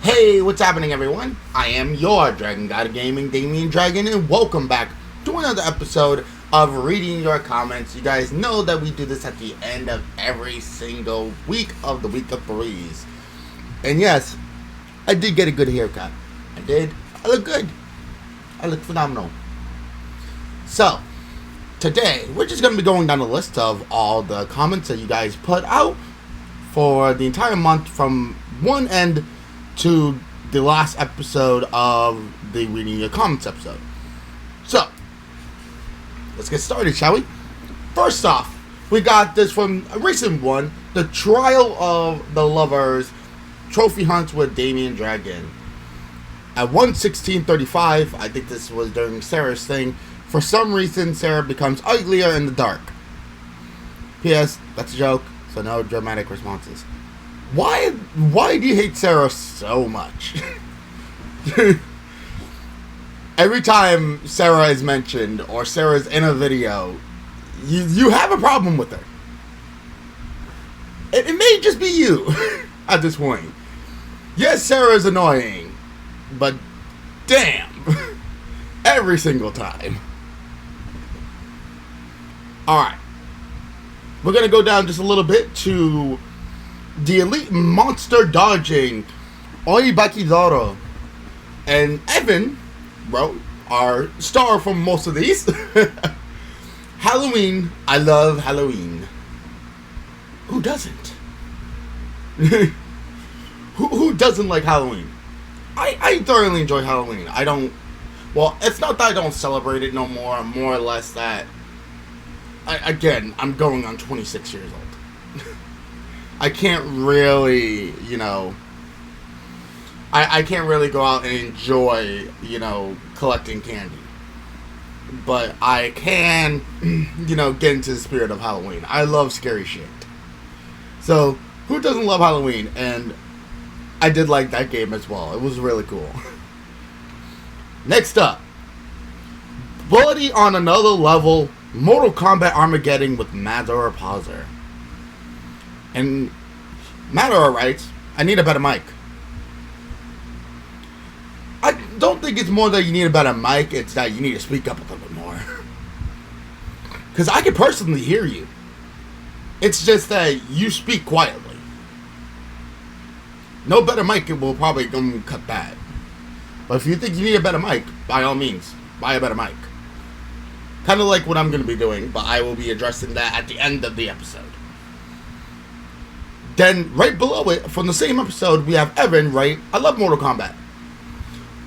Hey, what's happening, everyone? I am your Dragon God of Gaming, D.Dragon, and welcome back to another episode of Reading Your Comments. You guys know that we do this at the end of every single week of the Week of Threes. And yes, I did get a good haircut. I did. I look good. I look phenomenal. So, today, we're just going to be going down the list of all the comments that you guys put out for the entire month from one end to the last episode of the Reading Your Comments episode. So, let's get started, shall we? First off, we got this from a recent one, The Trial of the Lovers Trophy Hunts with D.Dragon. At 1:16:35, I think this was during Sarah's thing, for some reason Sarah becomes uglier in the dark. P.S. That's a joke, so no dramatic responses. Why do you hate Sarah so much? Every time Sarah is mentioned or Sarah's in a video, you have a problem with her. It may just be you at this point. Yes, Sarah's annoying, but damn, every single time. Alright, we're going to go down just a little bit to the Elite Monster Dodging, Oi Bakidoro. And Evan wrote our star from most of these. Halloween, I love Halloween. Who doesn't? Who doesn't like Halloween? I thoroughly enjoy Halloween. Well, it's not that I don't celebrate it no more. More or less that, I'm going on 26 years old. I can't really, I can't really go out and enjoy, collecting candy. But I can, get into the spirit of Halloween. I love scary shit. So, who doesn't love Halloween? And I did like that game as well. It was really cool. Next up, Bloody on Another Level, Mortal Kombat Armageddon with Madara Pauser. And Madara writes, I need a better mic. I don't think it's more that you need a better mic, it's that you need to speak up a little bit more. Because I can personally hear you. It's just that you speak quietly. No better mic will probably cut that. But if you think you need a better mic, by all means, buy a better mic. Kind of like what I'm going to be doing, but I will be addressing that at the end of the episode. Then, right below it, from the same episode, we have Evan write, I love Mortal Kombat.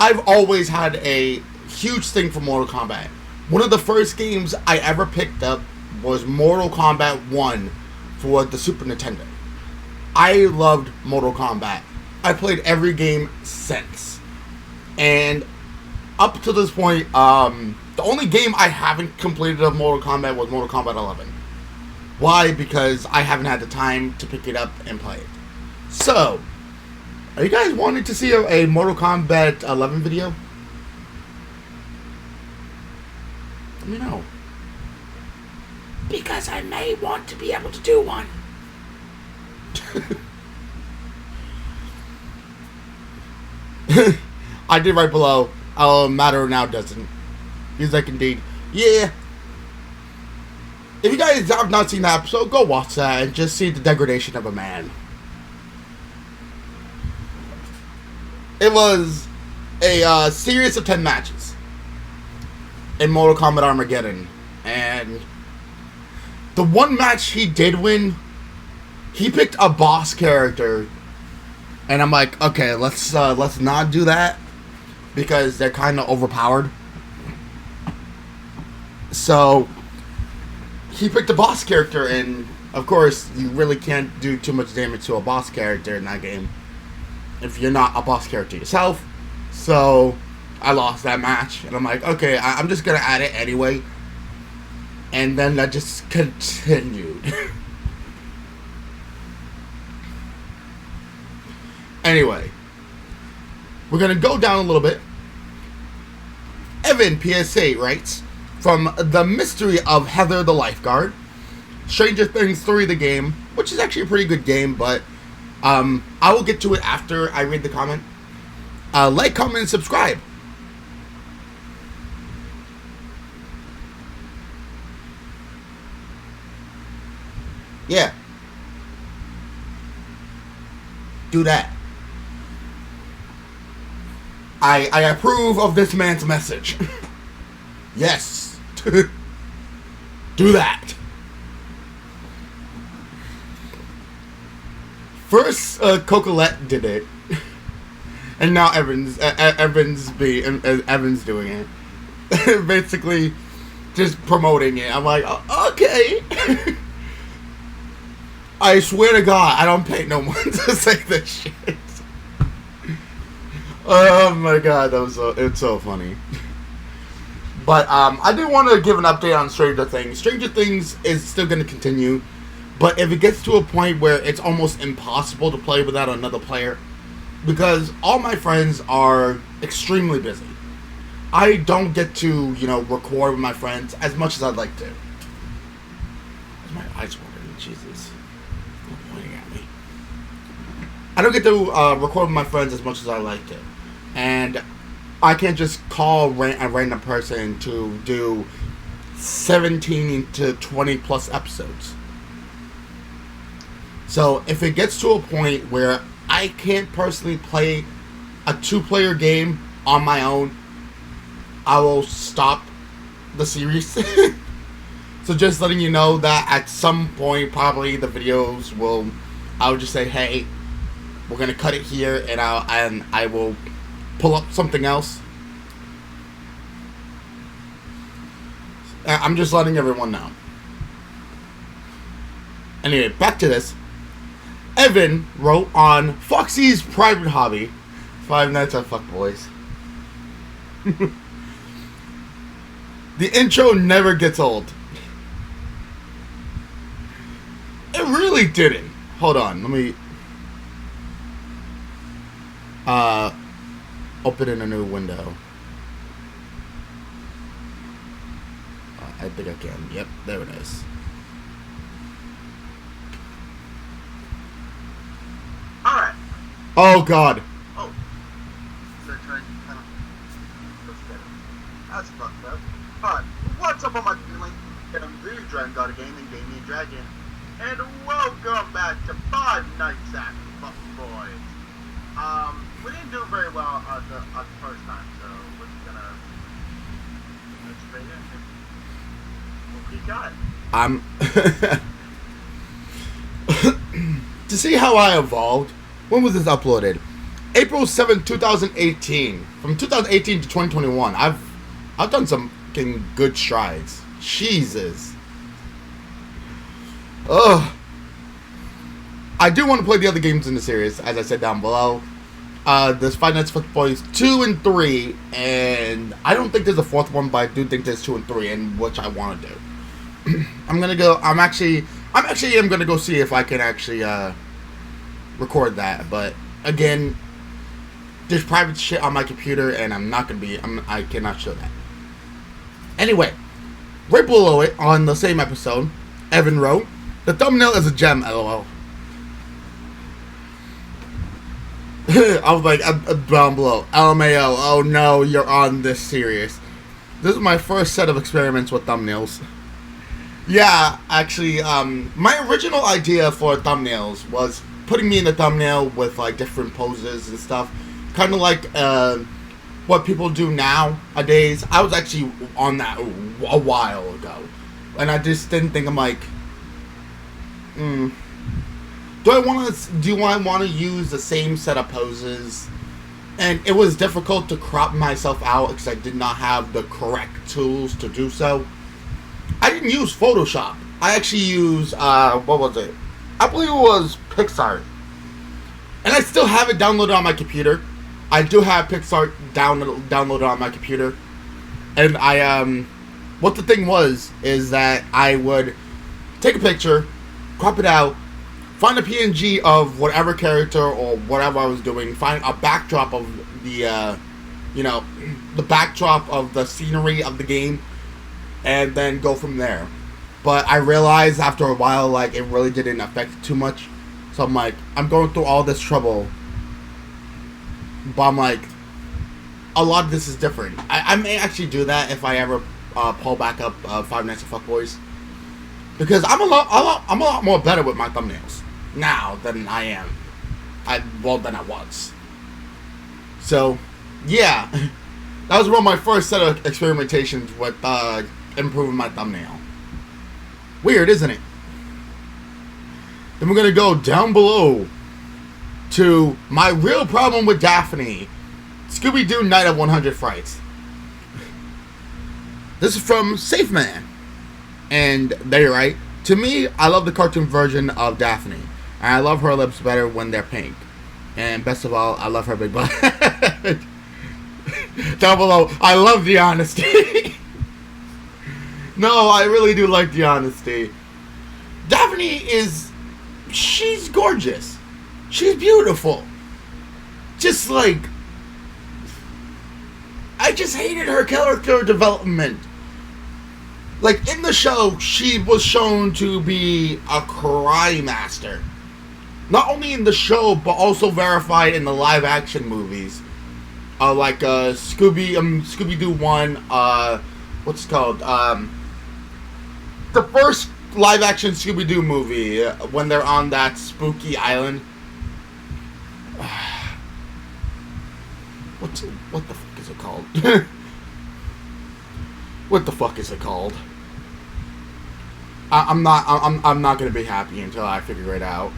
I've always had a huge thing for Mortal Kombat. One of the first games I ever picked up was Mortal Kombat 1 for the Super Nintendo. I loved Mortal Kombat. I played every game since. And up to this point, the only game I haven't completed of Mortal Kombat was Mortal Kombat 11. Why? Because I haven't had the time to pick it up and play it. So, are you guys wanting to see a Mortal Kombat 11 video? Let me know. Because I may want to be able to do one. I did right below. Matter now doesn't. He's like, indeed. Yeah. If you guys have not seen that episode, go watch that and just see the degradation of a man. It was a series of 10 matches in Mortal Kombat Armageddon. And the one match he did win, he picked a boss character. And I'm like, okay, let's not do that. Because they're kind of overpowered. So he picked a boss character, and of course, you really can't do too much damage to a boss character in that game if you're not a boss character yourself. So I lost that match, and I'm like, okay, I'm just gonna add it anyway. And then that just continued. Anyway, we're gonna go down a little bit. Evan PSA writes, from The Mystery of Heather the Lifeguard, Stranger Things 3 the game, which is actually a pretty good game, but I will get to it after I read the comment. Like, comment, and subscribe. Yeah. Do that. I approve of this man's message. Yes. Do that. First, Cocolette did it, and now Evan's doing it. Basically, just promoting it. I'm like, okay. I swear to God, I don't pay no one to say this shit. Oh my God, it's so funny. But I did want to give an update on Stranger Things. Stranger Things is still going to continue, but if it gets to a point where it's almost impossible to play without another player, because all my friends are extremely busy, I don't get to, record with my friends as much as I'd like to. My eyes watering, Jesus. Don't pointing at me. I don't get to record with my friends as much as I like to. And I can't just call a random person to do 17 to 20 plus episodes. So if it gets to a point where I can't personally play a 2-player game on my own, I will stop the series. So just letting you know that at some point, probably the videos I'll just say, hey, we're gonna cut it here, and I will pull up something else. I'm just letting everyone know. Anyway, back to this. Evan wrote on Foxy's private hobby, Five Nights at Fuckboys. The intro never gets old. It really didn't. Hold on, let me open in a new window. I think I can. Yep, there it is. Alright. Oh God. Oh. That's fucked up. Alright, what's up on my feeling? I'm D.Dragon, got a gaming, D.Dragon. And welcome back to Five Nights at Fuckboys. We didn't do very well on the first time, so we're just gonna go straight in. What we got? To see how I evolved, when was this uploaded? April 7th, 2018. From 2018 to 2021, I've done some fucking good strides. Jesus. Ugh. I do want to play the other games in the series, as I said down below. There's Five Nights at Fuckboys 2 and 3, and I don't think there's a 4th one, but I do think there's 2 and 3, and which I want to do. I'm gonna go go see if I can actually record that, but again, there's private shit on my computer, and I cannot show that. Anyway, right below it on the same episode, Evan wrote, "The thumbnail is a gem, lol." I was like, down below, LMAO, oh no, you're on this serious. This is my first set of experiments with thumbnails. Yeah, actually, my original idea for thumbnails was putting me in the thumbnail with like different poses and stuff. Kind of like what people do nowadays. I was actually on that a while ago. And I just didn't think, I'm like, do I want to use the same set of poses? And it was difficult to crop myself out because I did not have the correct tools to do so. I didn't use Photoshop. I actually used, what was it? I believe it was PixArt. And I still have it downloaded on my computer. I do have PixArt downloaded on my computer. And what the thing was, is that I would take a picture, crop it out, find a PNG of whatever character or whatever I was doing, find a backdrop of the, the backdrop of the scenery of the game, and then go from there. But I realized after a while, like, it really didn't affect it too much. So I'm like, I'm going through all this trouble, but I'm like, a lot of this is different. I may actually do that if I ever pull back up Five Nights at Fuckboys, because I'm a lot more better with my thumbnails now than I am. Than I was. So, yeah, that was one of my first set of experimentations with improving my thumbnail. Weird, isn't it? Then we're gonna go down below to my real problem with Daphne. Scooby-Doo Night of 100 Frights. This is from Safe Man. And they're right. To me, I love the cartoon version of Daphne. And I love her lips better when they're pink. And best of all, I love her big butt. Down below, I love the honesty. No, I really do like the honesty. Daphne she's gorgeous. She's beautiful. Just like, I just hated her character development. Like, in the show, she was shown to be a karate master. Not only in the show, but also verified in the live-action movies. Like, Scooby-Doo 1, what's it called? The first live-action Scooby-Doo movie, when they're on that spooky island. What the fuck is it called? What the fuck is it called? I'm not gonna be happy until I figure it out.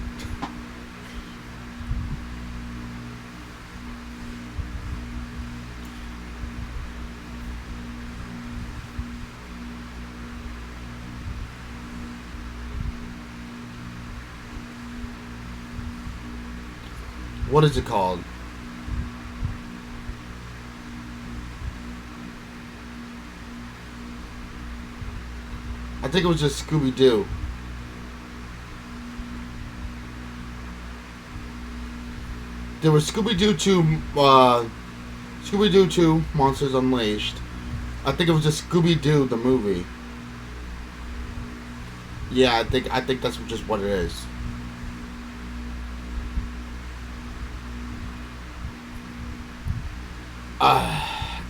What is it called? I think it was just Scooby-Doo. There was Scooby-Doo 2 Monsters Unleashed. I think it was just Scooby-Doo the movie. Yeah, I think that's just what it is.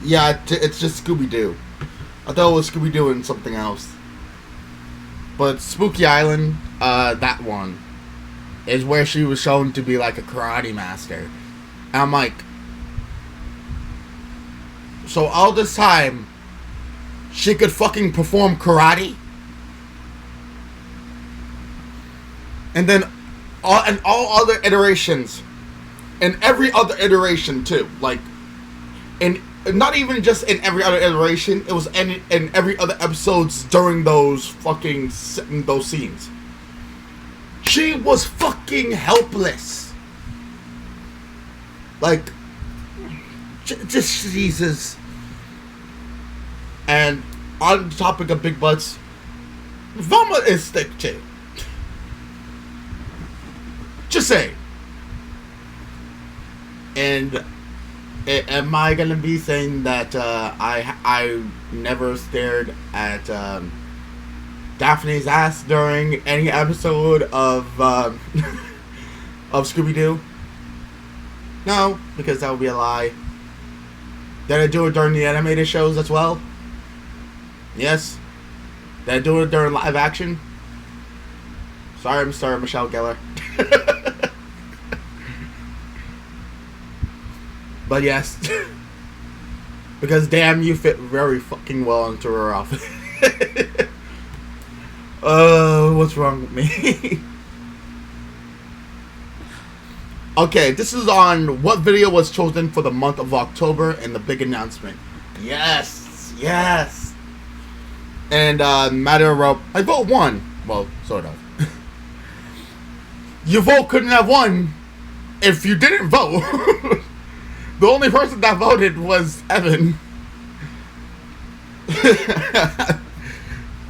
Yeah, it's just Scooby-Doo. I thought it was Scooby-Doo and something else. But Spooky Island, that one, is where she was shown to be like a karate master. And I'm like, so all this time, she could fucking perform karate? And then, all other iterations, and every other iteration too, like, and not even just in every other iteration, it was in every other episodes during those scenes. She was fucking helpless. Like, just Jesus. And on the topic of big butts, Velma is thick too. Just saying. And am I gonna be saying that I never stared at Daphne's ass during any episode of Scooby-Doo? No, because that would be a lie. Did I do it during the animated shows as well? Yes. Did I do it during live action? Sorry, Mr. Michelle Gellar. But yes. Because damn, you fit very fucking well into her outfit. What's wrong with me? Okay, this is on what video was chosen for the month of October and the big announcement. Yes, yes. And Matter wrote, I vote won. Well, sort of. Your vote couldn't have won if you didn't vote. The only person that voted was Evan.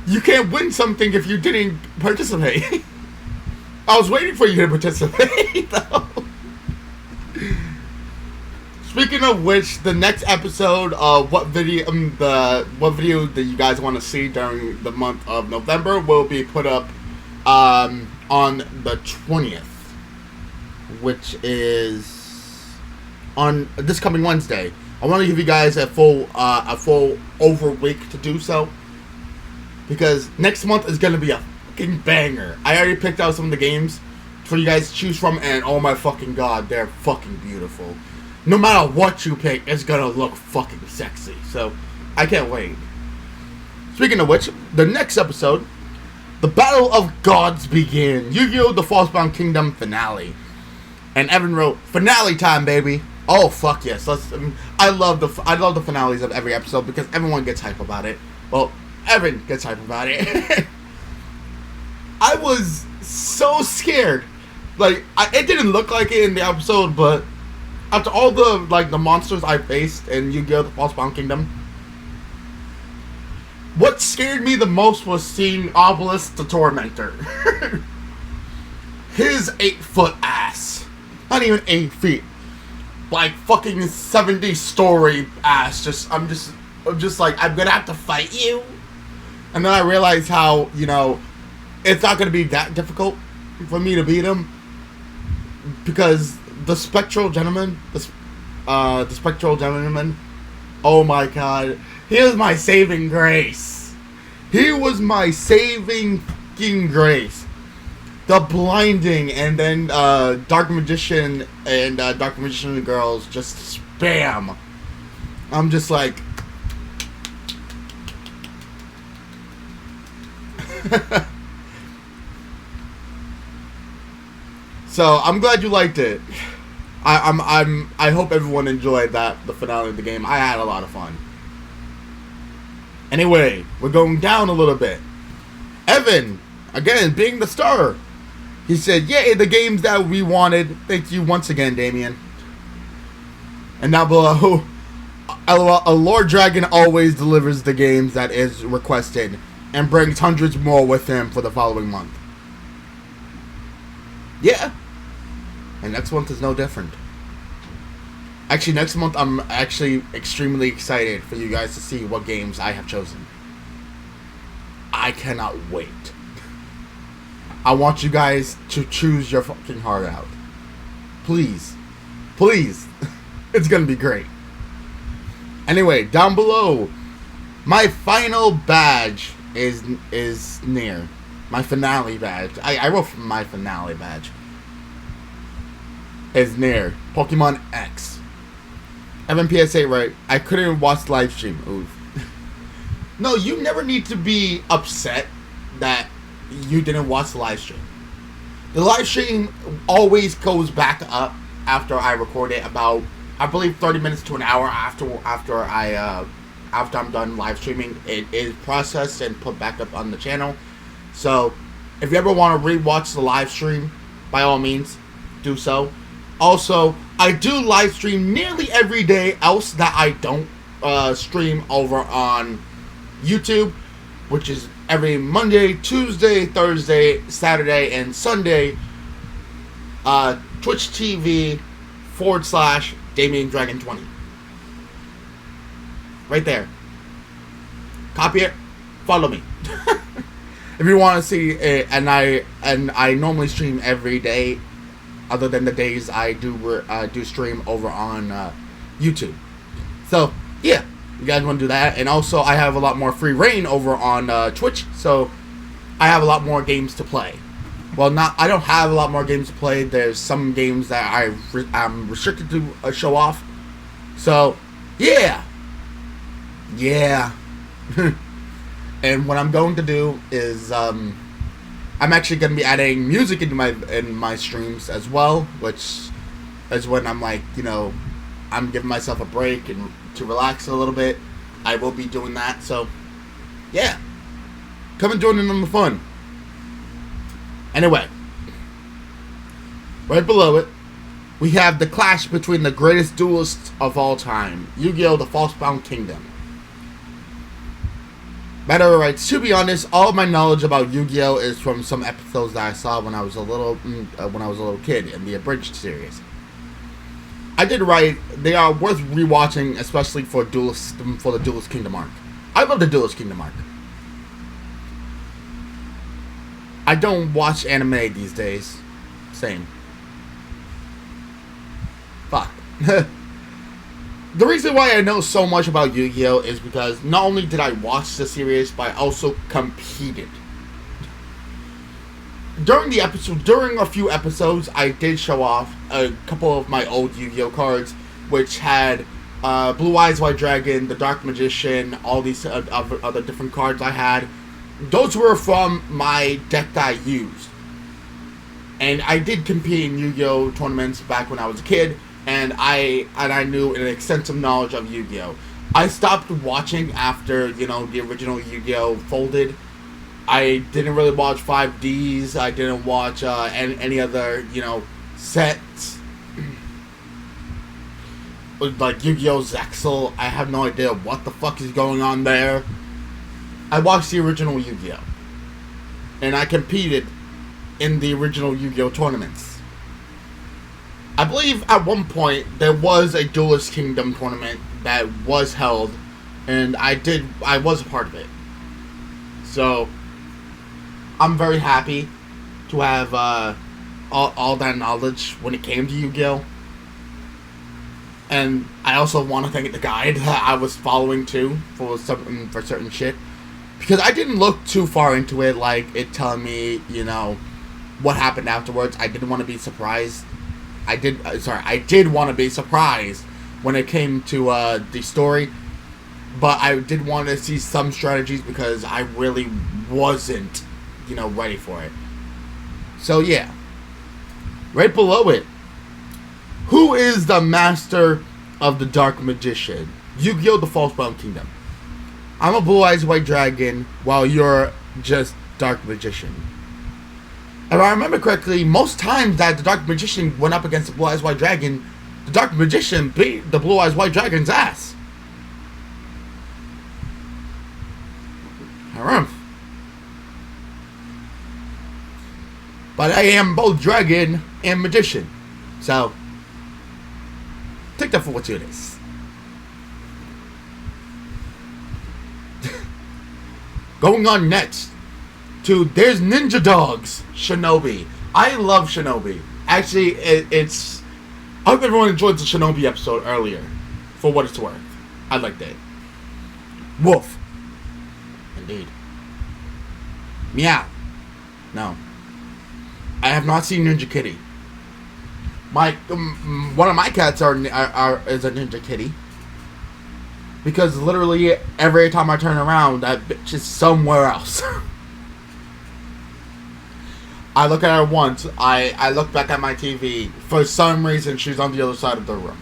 You can't win something if you didn't participate. I was waiting for you to participate, though. Speaking of which, the next episode of what video that you guys want to see during the month of November will be put up on the 20th, which is on this coming Wednesday. I want to give you guys a full over week to do so, because next month is gonna be a fucking banger. I already picked out some of the games for you guys to choose from, and oh my fucking god, they're fucking beautiful. No matter what you pick, it's gonna look fucking sexy. So I can't wait. Speaking of which, the next episode, the Battle of Gods begin. Yu-Gi-Oh! The Falsebound Kingdom finale. And Evan wrote, finale time, baby. Oh fuck yes! I love the finales of every episode because everyone gets hype about it. Well, Evan gets hype about it. I was so scared. Like, it didn't look like it in the episode, but after all the monsters I faced in Yu-Gi-Oh! The Falsebound Kingdom, what scared me the most was seeing Obelisk the Tormentor. His 8-foot ass. Not even 8 feet. Like fucking 70-story ass. I'm just like, I'm gonna have to fight you. And then I realized how, it's not gonna be that difficult for me to beat him. Because the Spectral Gentleman, oh my god, he was my saving grace. He was my saving fucking grace. The blinding, and then Dark Magician and Dark Magician girls just spam. I'm just like, so I'm glad you liked it. I hope everyone enjoyed the finale of the game. I had a lot of fun. Anyway, we're going down a little bit. Evan, again, being the star. He said, yay, the games that we wanted. Thank you once again, Damien. And now below, Lord Dragon always delivers the games that is requested and brings hundreds more with him for the following month. Yeah. And next month is no different. Actually, next month I'm actually extremely excited for you guys to see what games I have chosen. I cannot wait. I want you guys to choose your fucking heart out. Please. Please. It's gonna be great. Anyway, down below, my final badge is near. My finale badge. I wrote my finale badge. Is near. Pokemon X. Evan PSA, right? I couldn't watch the live stream. Oof. No, you never need to be upset that you didn't watch the live stream. The live stream always goes back up after I record it, about, I believe, 30 minutes to an hour after I'm done live streaming. It is processed and put back up on the channel. So if you ever want to rewatch the live stream, by all means, do so. Also, I do live stream nearly every day else that I don't stream over on YouTube, which is every Monday, Tuesday, Thursday, Saturday, and Sunday. Twitch TV /DamienDragon20. Right there. Copy it. Follow me. If you want to see it, and I normally stream every day, other than the days I do stream over on YouTube. So yeah, you guys want to do that, and also I have a lot more free reign over on Twitch, so I have a lot more games to play. Well, I don't have a lot more games to play. There's some games that I'm restricted to show off. So yeah. And what I'm going to do is I'm actually going to be adding music into my streams as well, which is when I'm like, I'm giving myself a break and to relax a little bit. I will be doing that. So yeah, come and join in on the fun. Anyway, right below it, we have the clash between the greatest duelists of all time, Yu-Gi-Oh! The Falsebound Kingdom. Matter writes, to be honest, all of my knowledge about Yu-Gi-Oh! Is from some episodes that I saw when I was a little kid in the abridged series. I did write, they are worth rewatching, especially for the Duelist Kingdom arc. I love the Duelist Kingdom arc. I don't watch anime these days. Same. Fuck. The reason why I know so much about Yu-Gi-Oh! Is because not only did I watch the series, but I also competed. During a few episodes, I did show off a couple of my old Yu-Gi-Oh! Cards, which had Blue Eyes White Dragon, the Dark Magician, all these other different cards I had. Those were from my deck that I used. And I did compete in Yu-Gi-Oh! Tournaments back when I was a kid, and I knew an extensive knowledge of Yu-Gi-Oh! I stopped watching after, the original Yu-Gi-Oh! Folded. I didn't really watch 5Ds. I didn't watch any other, sets. Like Yu-Gi-Oh! Zexal. I have no idea what the fuck is going on there. I watched the original Yu-Gi-Oh! And I competed in the original Yu-Gi-Oh! Tournaments. I believe at one point there was a Duelist Kingdom tournament that was held, and I was a part of it. So I'm very happy to have all that knowledge when it came to Yu-Gi-Oh! And I also want to thank the guide that I was following too for certain shit, because I didn't look too far into it, like it telling me what happened afterwards. I didn't want to be surprised. I did want to be surprised when it came to the story, but I did want to see some strategies because I really wasn't ready for it. So yeah, right below it, who is the master of the Dark Magician? Yu-Gi-Oh! The False-Bound Kingdom. I'm a Blue Eyes White Dragon, while you're just Dark Magician. If I remember correctly, most times that the Dark Magician went up against the Blue Eyes White Dragon, the Dark Magician beat the Blue Eyes White Dragon's ass. Harumph. But I am both Dragon and Magician. So, take that for what it is. Going on next to There's Ninja Dogs, Shinobi. I love Shinobi. Actually, it's... I hope everyone enjoyed the Shinobi episode earlier, for what it's worth. I liked it. Wolf. Indeed. Meow. No. I have not seen Ninja Kitty. One of my cats is a Ninja Kitty. Because literally every time I turn around, that bitch is somewhere else. I look at her once, I look back at my TV. For some reason, she's on the other side of the room.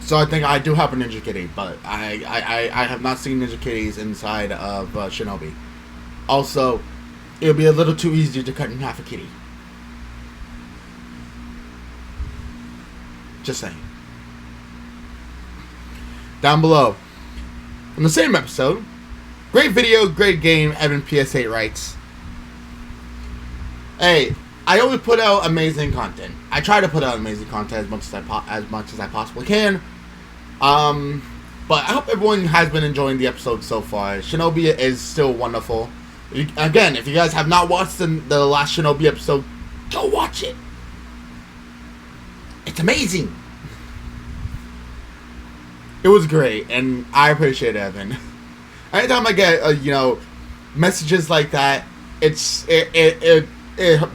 So I think I do have a Ninja Kitty, but I have not seen Ninja Kitties inside of Shinobi. Also, it would be a little too easy to cut in half a kitty. Just saying. Down below, in the same episode, great video, great game, Evan PS8 writes, hey, I only put out amazing content. I try to put out amazing content as much as I possibly can. But I hope everyone has been enjoying the episode so far. Shinobi is still wonderful. Again, if you guys have not watched the last Shinobi episode, go watch it. It's amazing. It was great, and I appreciate Evan. Anytime I get messages like that, it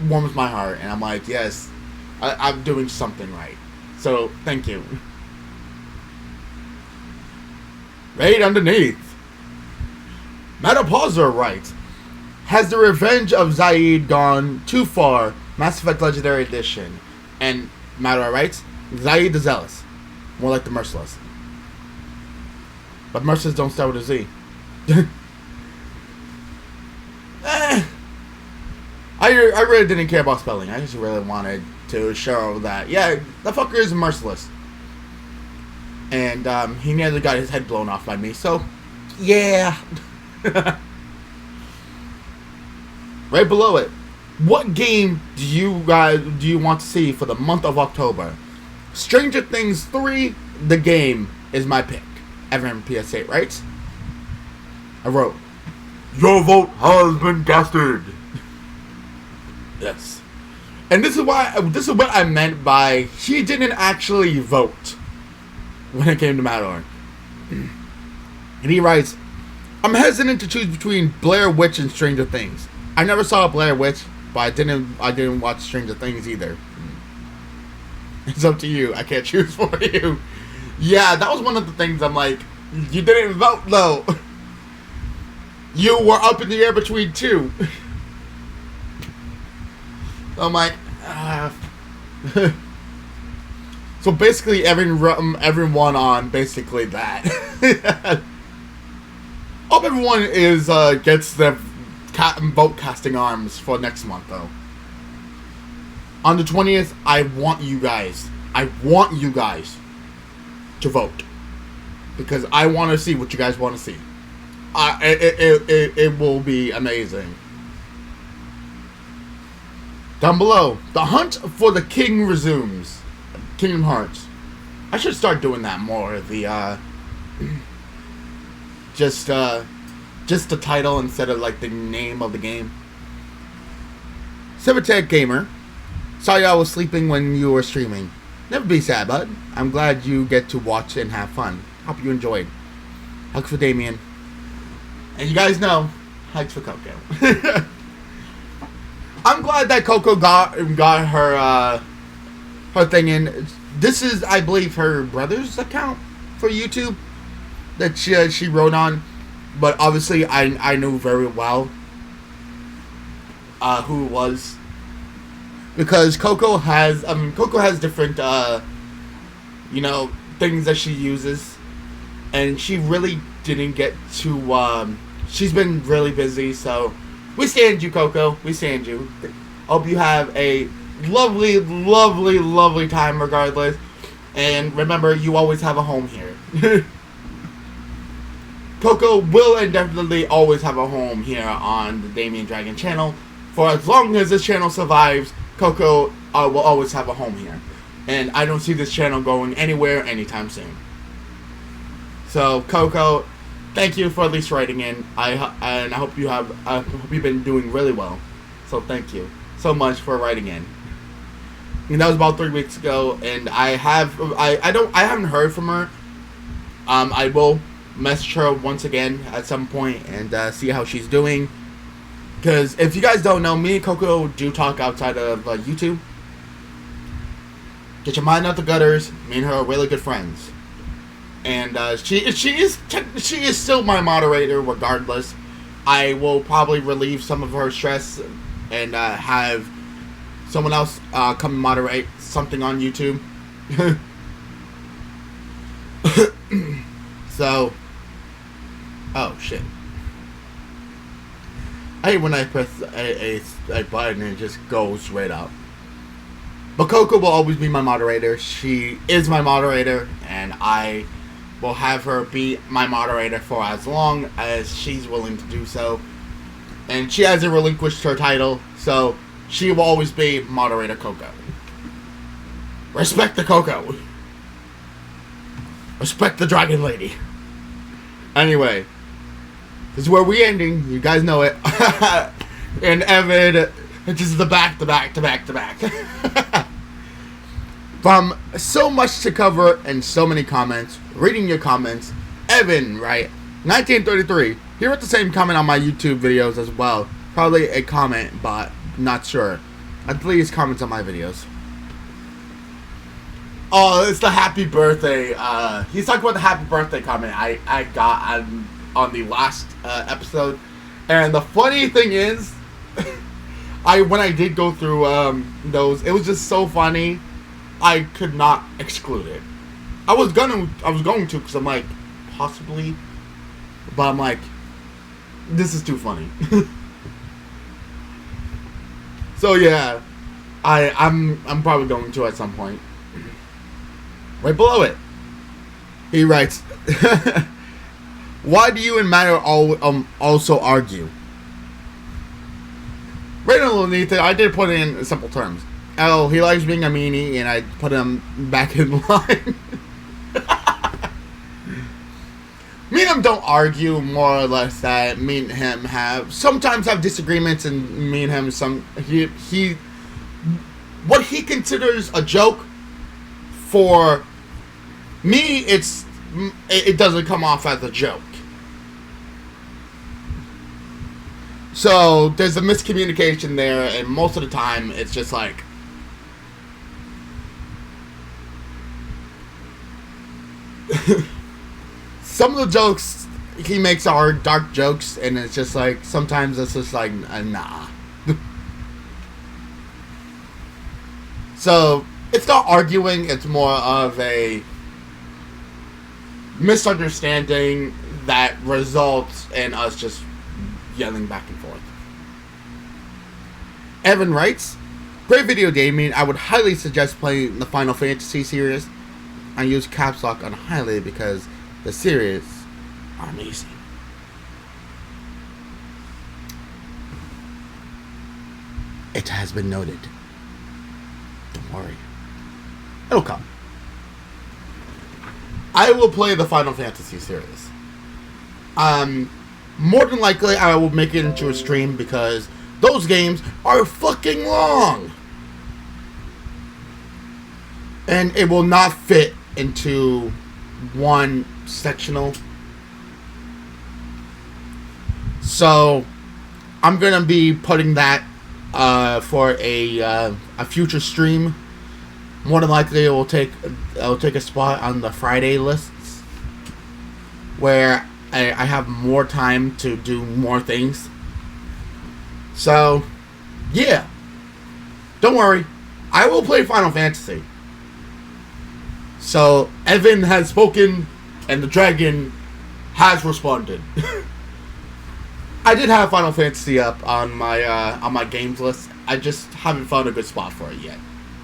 warms my heart, and I'm like, yes, I'm doing something right. So thank you. Right underneath, Metapauser writes, has the revenge of Zaid gone too far? Mass Effect Legendary Edition. And Madara writes, Zaid the Zealous, more like the Merciless. But Merciless don't start with a Z. I really didn't care about spelling. I just really wanted to show that, yeah, the fucker is merciless. And he nearly got his head blown off by me, so yeah. Right below it, what game do you want to see for the month of October? Stranger Things 3, the game, is my pick. Evan PS8 writes, I wrote, your vote has been casted. Yes. And this is what I meant by he didn't actually vote. when it came to Matador. And he writes, I'm hesitant to choose between Blair Witch and Stranger Things. I never saw Blair Witch, but I didn't watch Stranger Things either. It's up to you. I can't choose for you. Yeah, that was one of the things I'm like, you didn't vote though. You were up in the air between two. I'm like, So basically, everyone on basically that. Hope everyone is gets their vote casting arms for next month though. On the 20th, I want you guys to vote because I want to see what you guys want to see. It will be amazing. Down below, the hunt for the king resumes. Kingdom Hearts. I should start doing that more. The just the title instead of like the name of the game. Civitek Gamer. Sorry I was sleeping when you were streaming. Never be sad, bud. I'm glad you get to watch and have fun. Hope you enjoyed. Hugs for Damien. And you guys know, hugs for Coco. I'm glad that Coco got her her thing in. This is, I believe, her brother's account for YouTube that she wrote on. But obviously, I knew very well who it was. Because Coco has different, things that she uses. And she really didn't get to, she's been really busy, so we stand you, Coco. We stand you. Hope you have a lovely, lovely, lovely time regardless. And remember, you always have a home here. Coco will indefinitely always have a home here on the D.Dragon channel. For as long as this channel survives, Coco will always have a home here. And I don't see this channel going anywhere anytime soon. So, Coco, thank you for at least writing in. I hope you've been doing really well. So thank you so much for writing in. And that was about 3 weeks ago, and I haven't heard from her. I will message her once again at some point and see how she's doing. Because if you guys don't know, me and Coco do talk outside of YouTube. Get your mind out the gutters. Me and her are really good friends. And she is still my moderator regardless. I will probably relieve some of her stress and have someone else come and moderate something on YouTube. So, oh shit. I hate when I press a button and it just goes right up. But Coco will always be my moderator. She is my moderator, and I will have her be my moderator for as long as she's willing to do so. And she hasn't relinquished her title, so she will always be moderator Coco. Respect the Coco. Respect the Dragon Lady. Anyway, this is where we ending. You guys know it. And Evan, it's just the back. From so much to cover and so many comments, reading your comments, Evan, right? 1933. He wrote the same comment on my YouTube videos as well. Probably a comment, but not sure. I delete his comments on my videos. Oh, it's the happy birthday. He's talking about the happy birthday comment I got on the last episode. And the funny thing is, when I did go through those, it was just so funny. I could not exclude it. I was going to because I'm like, possibly, but I'm like, this is too funny. So yeah, I'm probably going to at some point. Right below it, he writes, "Why do you and Matter also argue?" Right underneath it, I did put it in simple terms. Oh, he likes being a meanie, and I put him back in line. Me and him don't argue, more or less. That me and him sometimes have disagreements, and me and him what he considers a joke for Me, it doesn't come off as a joke. So there's a miscommunication there, and most of the time it's just like, some of the jokes he makes are dark jokes, and it's just like, sometimes it's just like, nah. So it's not arguing, it's more of a misunderstanding that results in us just yelling back and forth. Evan writes, great video gaming. I would highly suggest playing the Final Fantasy series. I use caps lock on highly because the series are amazing. It has been noted. Don't worry. It'll come. I will play the Final Fantasy series. More than likely I will make it into a stream because those games are fucking long. And it will not fit into one sectional. So I'm gonna be putting that for a future stream. More than likely, it will take a spot on the Friday lists, where I have more time to do more things. So, yeah, don't worry, I will play Final Fantasy. So Evan has spoken, and the dragon has responded. I did have Final Fantasy up on my games list. I just haven't found a good spot for it yet.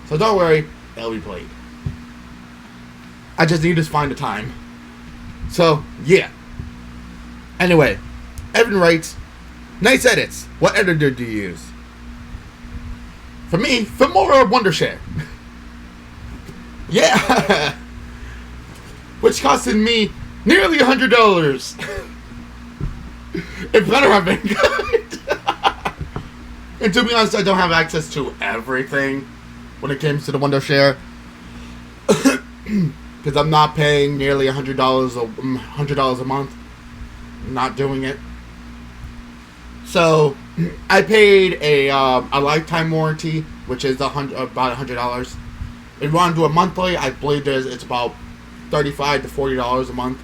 So don't worry, it'll be played. I just need to find the time. So yeah. Anyway, Evan writes, nice edits. What editor do you use? For me, Filmora Wondershare. Yeah. Which costed me nearly $100. It better have been good. And to be honest, I don't have access to everything when it comes to the Wondershare. Because I'm not paying nearly $100 a month. I'm not doing it. So I paid a lifetime warranty, which is about $100. If you want to do a monthly, I believe it's about $35 to $40 a month.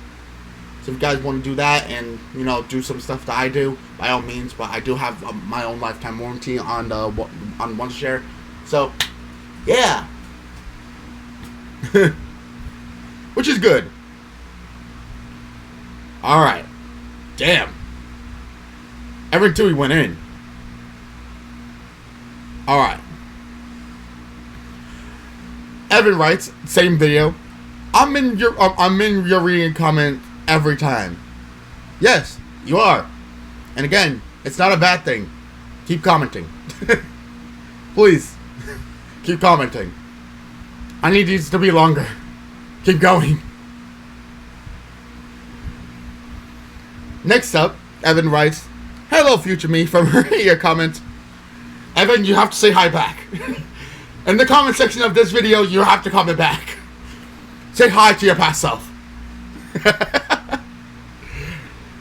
So if you guys want to do that and, you know, do some stuff that I do, by all means. But I do have my own lifetime warranty on Wondershare. So yeah. Which is good. Alright. Damn. Evan 2 went in. Alright. Evan writes, same video. I'm in your reading comment every time. Yes, you are. And again, it's not a bad thing. Keep commenting. Please. Keep commenting. I need these to be longer. Keep going. Next up, Evan writes, hello, future me, from your comments. Evan, you have to say hi back. In the comment section of this video, you have to comment back. Say hi to your past self.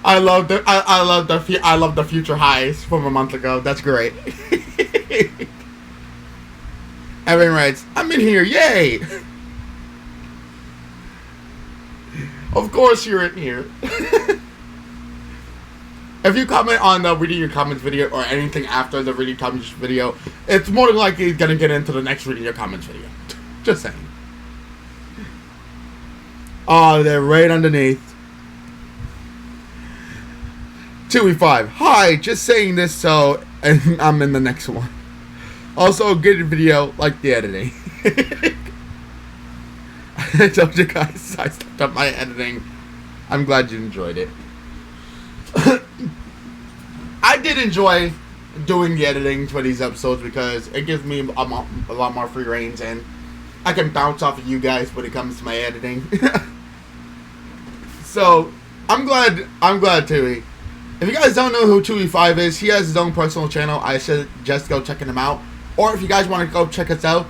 I love the future highs from a month ago. That's great. Evan writes, I'm in here, yay! Of course you're in here. If you comment on the reading your comments video or anything after the reading comments video, it's more than likely gonna get into the next reading your comments video. Just saying. Oh, they're right underneath. 2E5. Hi, just saying this so and I'm in the next one. Also, good video, like the editing. I told you guys I stepped up my editing. I'm glad you enjoyed it. I did enjoy doing the editing for these episodes because it gives me a lot more free reins and I can bounce off of you guys when it comes to my editing. So, I'm glad Tui. If you guys don't know who 2E5 is, he has his own personal channel. I suggest go checking him out. Or if you guys want to go check us out,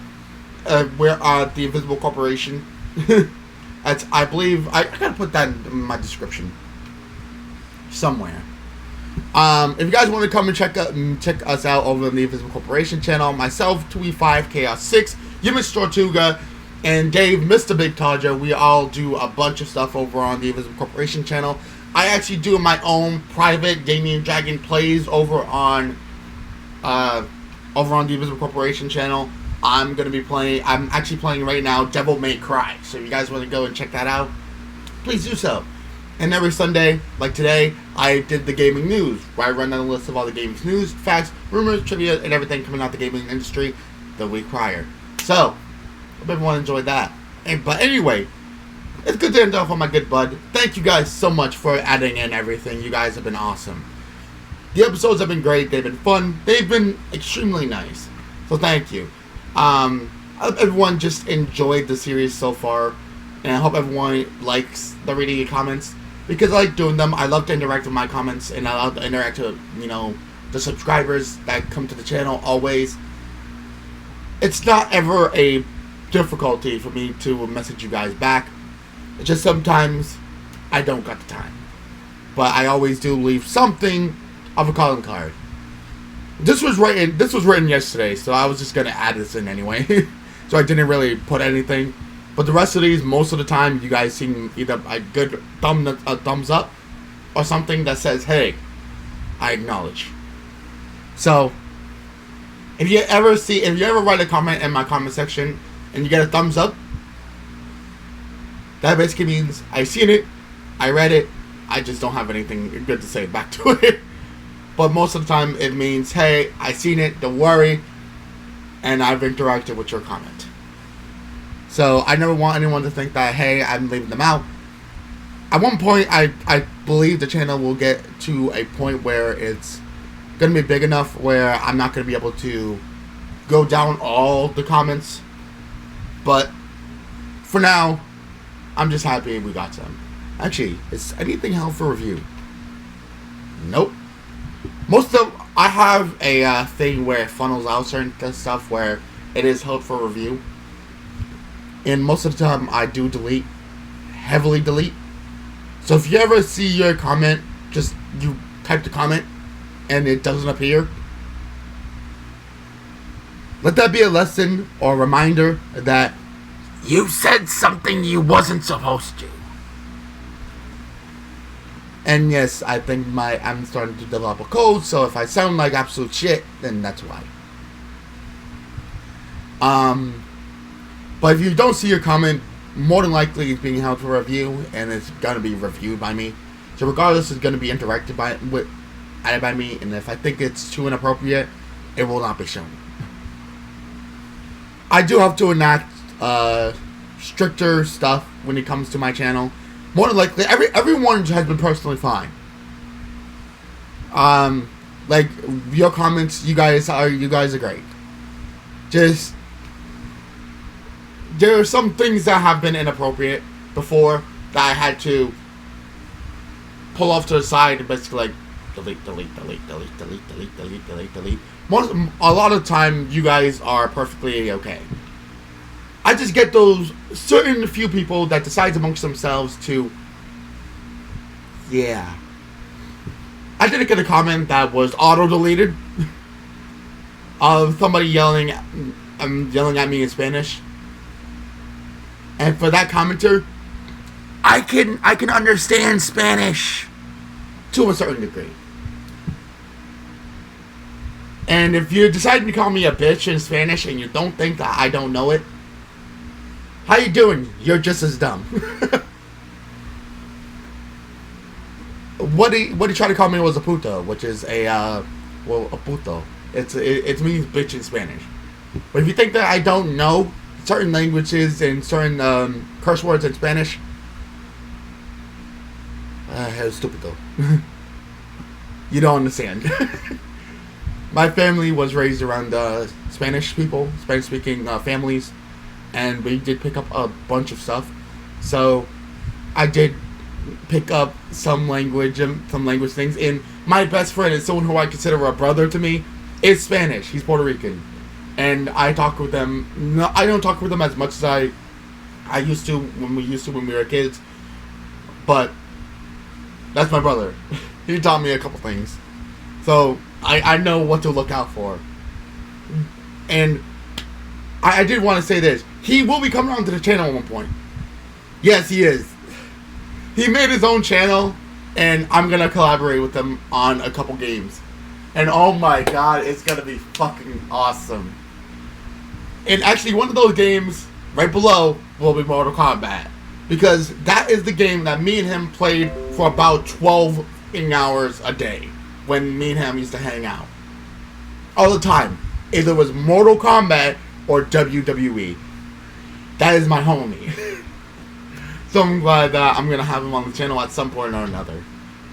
we're the Invisible Corporation. I believe I gotta put that in my description somewhere. If you guys want to come and check us out over on the Invisible Corporation channel, myself, 2E5, Chaos 6, Mr. Tortuga, and Dave, Mr. Big Tarja, we all do a bunch of stuff over on the Invisible Corporation channel. I actually do my own private D.Dragon plays over on the Invisible Corporation channel. I'm actually playing right now Devil May Cry. So if you guys want to go and check that out, please do so. And every Sunday, like today, I did the gaming news, where I run down a list of all the gaming news, facts, rumors, trivia, and everything coming out the gaming industry the week prior. So, hope everyone enjoyed that. But anyway, it's good to end off on my good bud. Thank you guys so much for adding in everything. You guys have been awesome. The episodes have been great. They've been fun. They've been extremely nice. So thank you. I hope everyone just enjoyed the series so far. And I hope everyone likes the reading your comments. Because I like doing them. I love to interact with my comments. And I love to interact with, the subscribers that come to the channel always. It's not ever a difficulty for me to message you guys back. It's just sometimes I don't got the time. But I always do leave something of a calling card. This was written yesterday, so I was just gonna add this in anyway. So I didn't really put anything. But the rest of these, most of the time, you guys seem either a good thumbs up or something that says, "Hey, I acknowledge." So if you ever write a comment in my comment section and you get a thumbs up, that basically means I've seen it, I read it, I just don't have anything good to say back to it. But most of the time it means, hey, I've seen it, don't worry, and I've interacted with your comment. So I never want anyone to think that, hey, I'm leaving them out. At one point, I believe the channel will get to a point where it's going to be big enough where I'm not going to be able to go down all the comments. But for now, I'm just happy we got some. Actually, is anything held for review? Nope. I have a thing where it funnels out certain stuff where it is held for review. And most of the time, I do delete. Heavily delete. So if you ever see your comment, just you type the comment and it doesn't appear, let that be a lesson or a reminder that you said something you wasn't supposed to. And yes, I think I'm starting to develop a code, so if I sound like absolute shit, then that's why. But if you don't see your comment, more than likely it's being held for review, and it's gonna be reviewed by me. So regardless, it's gonna be added by me, and if I think it's too inappropriate, it will not be shown. I do have to enact stricter stuff when it comes to my channel. More than likely, everyone has been personally fine. Like your comments, you guys are great. Just there are some things that have been inappropriate before that I had to pull off to the side and basically like delete. A lot of time, you guys are perfectly okay. I just get those certain few people that decide amongst themselves to, yeah. I did get a comment that was auto-deleted of somebody yelling at me in Spanish. And for that commenter, I can understand Spanish to a certain degree. And if you're deciding to call me a bitch in Spanish and you don't think that I don't know it, how you doing? You're just as dumb. What he tried to call me was a puto, which is a puto. It means bitch in Spanish. But if you think that I don't know certain languages and certain curse words in Spanish, stupido. You don't understand. My family was raised around Spanish people, Spanish-speaking families, and we did pick up a bunch of stuff. So I did pick up some language things. And my best friend is someone who I consider a brother to me. Is Spanish. He's Puerto Rican, and I talk with them. No, I don't talk with them as much as I I used to when we were kids. But that's my brother. He taught me a couple things. So I know what to look out for. And I did want to say this. He will be coming onto the channel at one point. Yes, he is. He made his own channel, and I'm going to collaborate with him on a couple games. And oh my god, it's going to be fucking awesome. And actually, one of those games right below will be Mortal Kombat. Because that is the game that me and him played for about 12 hours a day. When me and him used to hang out. All the time. Either it was Mortal Kombat or WWE. That is my homie. So I'm glad that I'm going to have him on the channel at some point or another.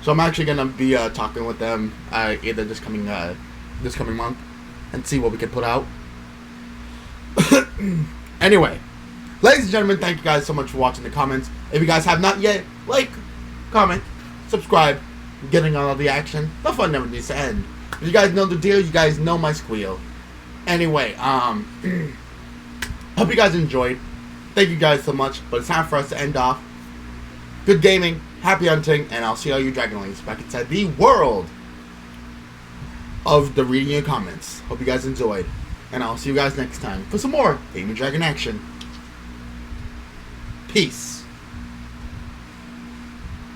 So I'm actually going to be talking with them either this coming month. And see what we can put out. Anyway. Ladies and gentlemen, thank you guys so much for watching the comments. If you guys have not yet, like, comment, subscribe, getting on all the action. The fun never needs to end. If you guys know the deal, you guys know my squeal. Anyway, hope you guys enjoyed. Thank you guys so much, but it's time for us to end off. Good gaming, happy hunting, and I'll see all you Dragonlings back inside the world of the reading your comments. Hope you guys enjoyed, and I'll see you guys next time for some more D.Dragon action. Peace.